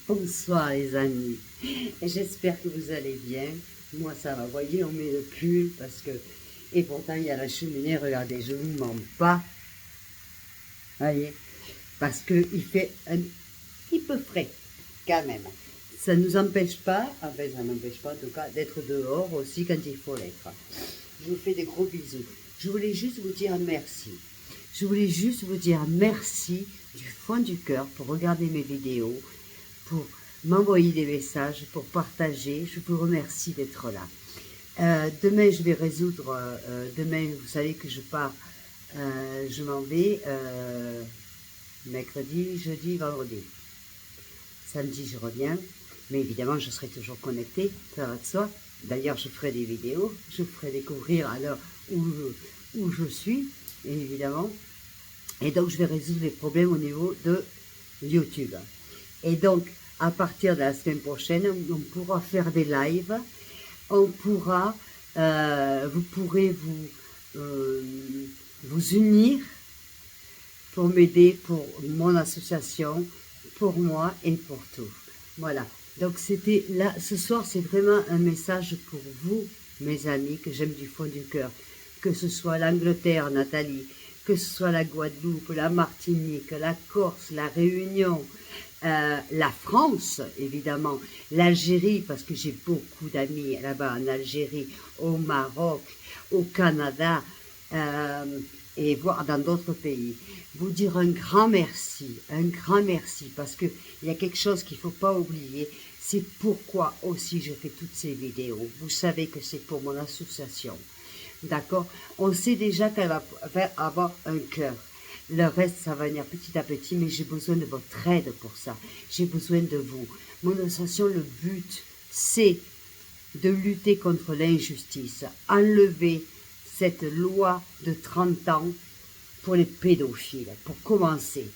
Bonsoir les amis, j'espère que vous allez bien. Moi ça va, voyez, on met le pull parce que... Et pourtant il y a la cheminée, regardez, je vous mens pas. Voyez, parce qu'il fait un petit peu frais quand même. Ça ne nous empêche pas, enfin ça n'empêche pas en tout cas, d'être dehors aussi quand il faut l'être. Je vous fais des gros bisous. Je voulais juste vous dire merci. Je voulais juste vous dire merci du fond du cœur pour regarder mes vidéos, pour m'envoyer des messages, pour partager. Je vous remercie d'être là. Demain, je vais résoudre, demain, vous savez que je pars, je m'en vais mercredi, jeudi, vendredi. Samedi, je reviens, mais évidemment, je serai toujours connectée, ça va de soi. D'ailleurs, je ferai des vidéos, je vous ferai découvrir à l'heure où je suis, évidemment. Et donc, je vais résoudre les problèmes au niveau de YouTube. Et donc, à partir de la semaine prochaine, on pourra faire des lives, on pourra, vous pourrez vous unir pour m'aider, pour mon association, pour moi et pour tout. Voilà, donc c'était là, ce soir c'est vraiment un message pour vous, mes amis, que j'aime du fond du cœur, que ce soit l'Angleterre, Nathalie, que ce soit la Guadeloupe, la Martinique, la Corse, la Réunion, la France, évidemment, l'Algérie, parce que j'ai beaucoup d'amis là-bas en Algérie, au Maroc, au Canada, et voire dans d'autres pays. Vous dire un grand merci, parce qu'il y a quelque chose qu'il ne faut pas oublier, c'est pourquoi aussi je fais toutes ces vidéos. Vous savez que c'est pour mon association, d'accord? On sait déjà qu'elle va avoir un cœur. Le reste, ça va venir petit à petit, mais j'ai besoin de votre aide pour ça. J'ai besoin de vous. Mon association, le but, c'est de lutter contre l'injustice, enlever cette loi de 30 ans pour les pédophiles, pour commencer.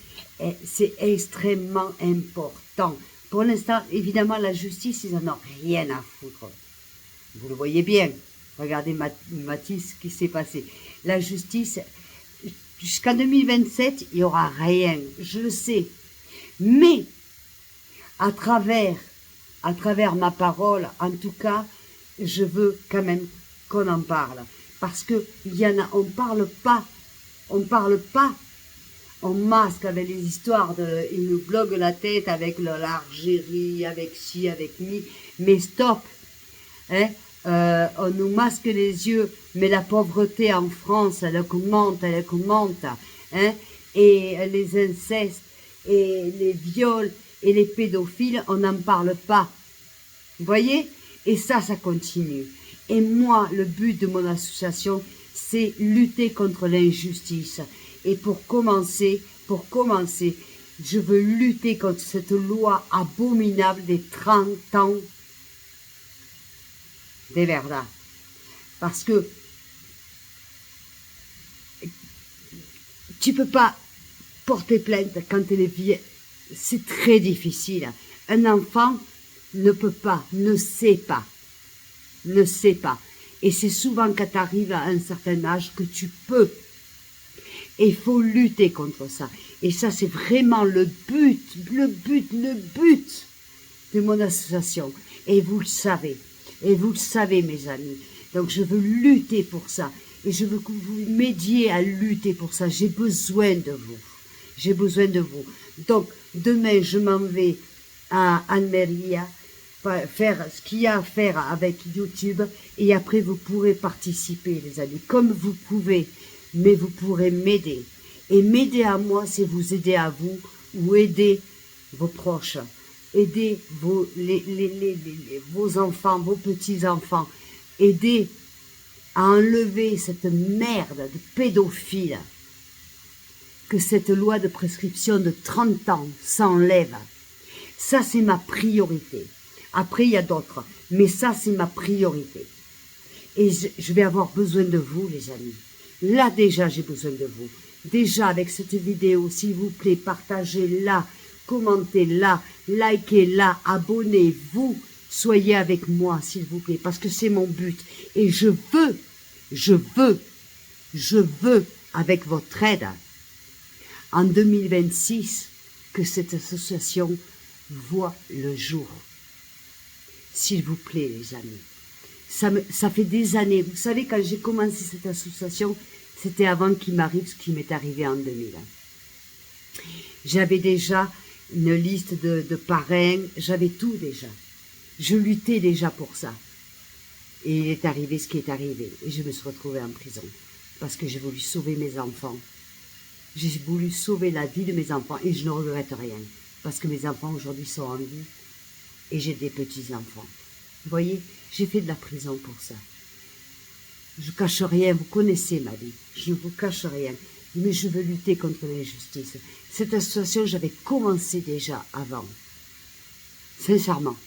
C'est extrêmement important. Pour l'instant, évidemment, la justice, ils n'en ont rien à foutre. Vous le voyez bien. Regardez Mathis, ce qui s'est passé. La justice, jusqu'en 2027, il n'y aura rien. Je le sais. Mais, à travers ma parole, en tout cas, je veux quand même qu'on en parle. Parce que il y en a, on parle pas, on masque avec les histoires ils nous bloquent la tête avec l'Algérie, avec ci, avec mi, mais stop, hein, on nous masque les yeux, mais la pauvreté en France, elle augmente, hein, et les incestes, et les viols, et les pédophiles, on n'en parle pas, vous voyez, et ça continue. Et moi, le but de mon association, c'est lutter contre l'injustice. Et pour commencer, je veux lutter contre cette loi abominable des 30 ans des Verdun. Parce que tu peux pas porter plainte quand elle est vieille. C'est très difficile. Un enfant ne peut pas, ne sait pas. Et c'est souvent quand tu arrives à un certain âge que tu peux. Et il faut lutter contre ça. Et ça, c'est vraiment le but de mon association. Et vous le savez. Mes amis. Donc, je veux lutter pour ça. Et je veux que vous m'aidiez à lutter pour ça. J'ai besoin de vous. Donc, demain, je m'en vais à Almeria, faire ce qu'il y a à faire avec YouTube, et après vous pourrez participer, les amis, comme vous pouvez, mais vous pourrez m'aider. Et m'aider à moi, c'est vous aider à vous, ou aider vos proches, aider vos enfants, vos petits-enfants, aider à enlever cette merde de pédophiles, que cette loi de prescription de 30 ans s'enlève. Ça, c'est ma priorité. Après, il y a d'autres, mais ça, c'est ma priorité. Et je vais avoir besoin de vous, les amis. Là, déjà, j'ai besoin de vous. Déjà, avec cette vidéo, s'il vous plaît, partagez-la, commentez-la, likez-la, abonnez-vous. Soyez avec moi, s'il vous plaît, parce que c'est mon but. Et je veux, avec votre aide, en 2026, que cette association voit le jour. S'il vous plaît, les amis. Ça fait des années. Vous savez, quand j'ai commencé cette association, c'était avant qu'il m'arrive ce qui m'est arrivé en 2000. J'avais déjà une liste de parrains, j'avais tout déjà. Je luttais déjà pour ça. Et il est arrivé ce qui est arrivé. Et je me suis retrouvée en prison. Parce que j'ai voulu sauver mes enfants. J'ai voulu sauver la vie de mes enfants. Et je ne regrette rien. Parce que mes enfants aujourd'hui sont en vie. Et j'ai des petits-enfants. Vous voyez, j'ai fait de la prison pour ça. Je ne cache rien, vous connaissez ma vie. Je ne vous cache rien. Mais je veux lutter contre l'injustice. Cette association, j'avais commencé déjà avant. Sincèrement.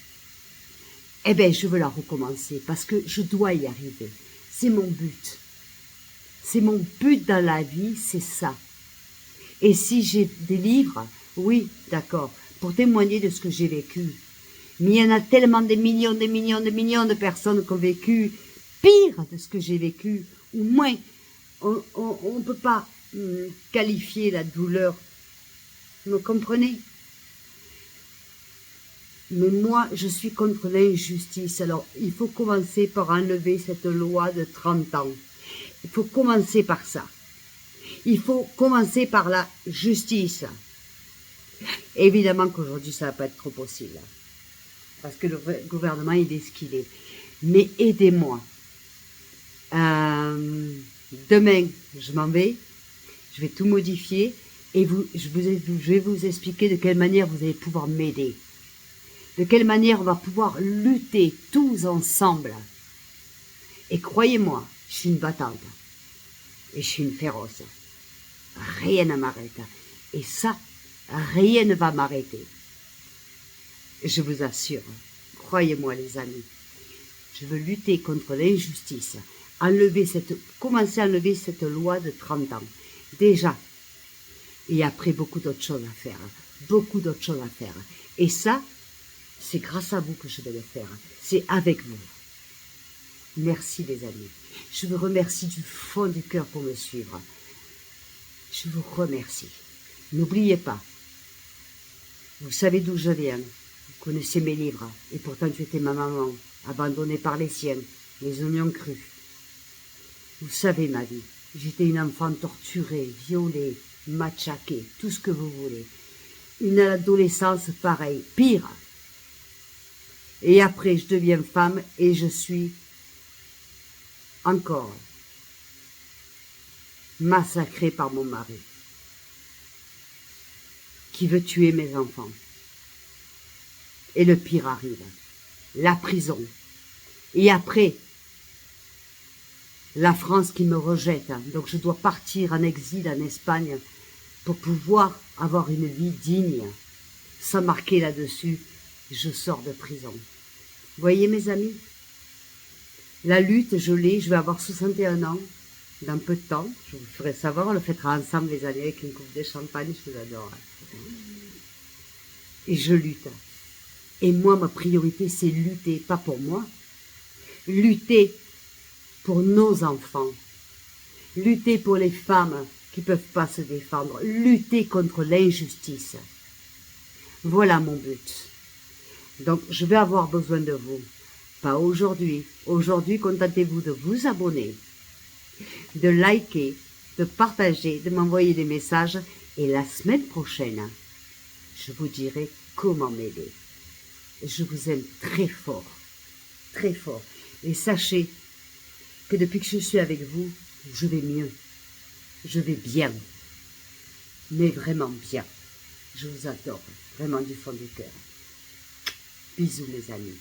Eh bien, je veux la recommencer parce que je dois y arriver. C'est mon but. C'est mon but dans la vie, c'est ça. Et si j'ai des livres, oui, d'accord, pour témoigner de ce que j'ai vécu. Mais il y en a tellement des millions de personnes qui ont vécu pire de ce que j'ai vécu. Ou moins, on ne peut pas qualifier la douleur. Vous me comprenez? Mais moi, je suis contre l'injustice. Alors, il faut commencer par enlever cette loi de 30 ans. Il faut commencer par ça. Il faut commencer par la justice. Évidemment qu'aujourd'hui, ça ne va pas être trop possible. Parce que le gouvernement, il est ce qu'il est. Mais aidez-moi. Demain, je m'en vais. Je vais tout modifier. Et je vais vous expliquer de quelle manière vous allez pouvoir m'aider. De quelle manière on va pouvoir lutter tous ensemble. Et croyez-moi, je suis une battante. Et je suis une féroce. Rien ne m'arrête. Et ça, rien ne va m'arrêter. Je vous assure. Croyez-moi les amis. Je veux lutter contre l'injustice. Commencer à enlever cette loi de 30 ans. Déjà. Et après, beaucoup d'autres choses à faire. Beaucoup d'autres choses à faire. Et ça, c'est grâce à vous que je vais le faire. C'est avec vous. Merci les amis. Je vous remercie du fond du cœur pour me suivre. Je vous remercie. N'oubliez pas. Vous savez d'où je viens. Vous connaissez mes livres. Et pourtant tu étais ma maman. Abandonnée par les siens. Les oignons crus. Vous savez ma vie. J'étais une enfant torturée, violée, matraquée. Tout ce que vous voulez. Une adolescence pareille. Pire. Et après, je deviens femme et je suis encore massacrée par mon mari qui veut tuer mes enfants. Et le pire arrive, la prison. Et après, la France qui me rejette. Donc je dois partir en exil en Espagne pour pouvoir avoir une vie digne. Sans marquer là-dessus, je sors de prison. Vous voyez mes amis? La lutte, je l'ai, je vais avoir 61 ans dans peu de temps. Je vous ferai savoir, on le fêtera ensemble les années avec une coupe de champagne, je vous adore. Et je lutte. Et moi, ma priorité, c'est lutter, pas pour moi. Lutter pour nos enfants. Lutter pour les femmes qui ne peuvent pas se défendre. Lutter contre l'injustice. Voilà mon but. Donc, je vais avoir besoin de vous. Pas aujourd'hui. Aujourd'hui, contentez-vous de vous abonner, de liker, de partager, de m'envoyer des messages. Et la semaine prochaine, je vous dirai comment m'aider. Je vous aime très fort. Très fort. Et sachez que depuis que je suis avec vous, je vais mieux. Je vais bien. Mais vraiment bien. Je vous adore. Vraiment du fond du cœur. Bisous mes amis.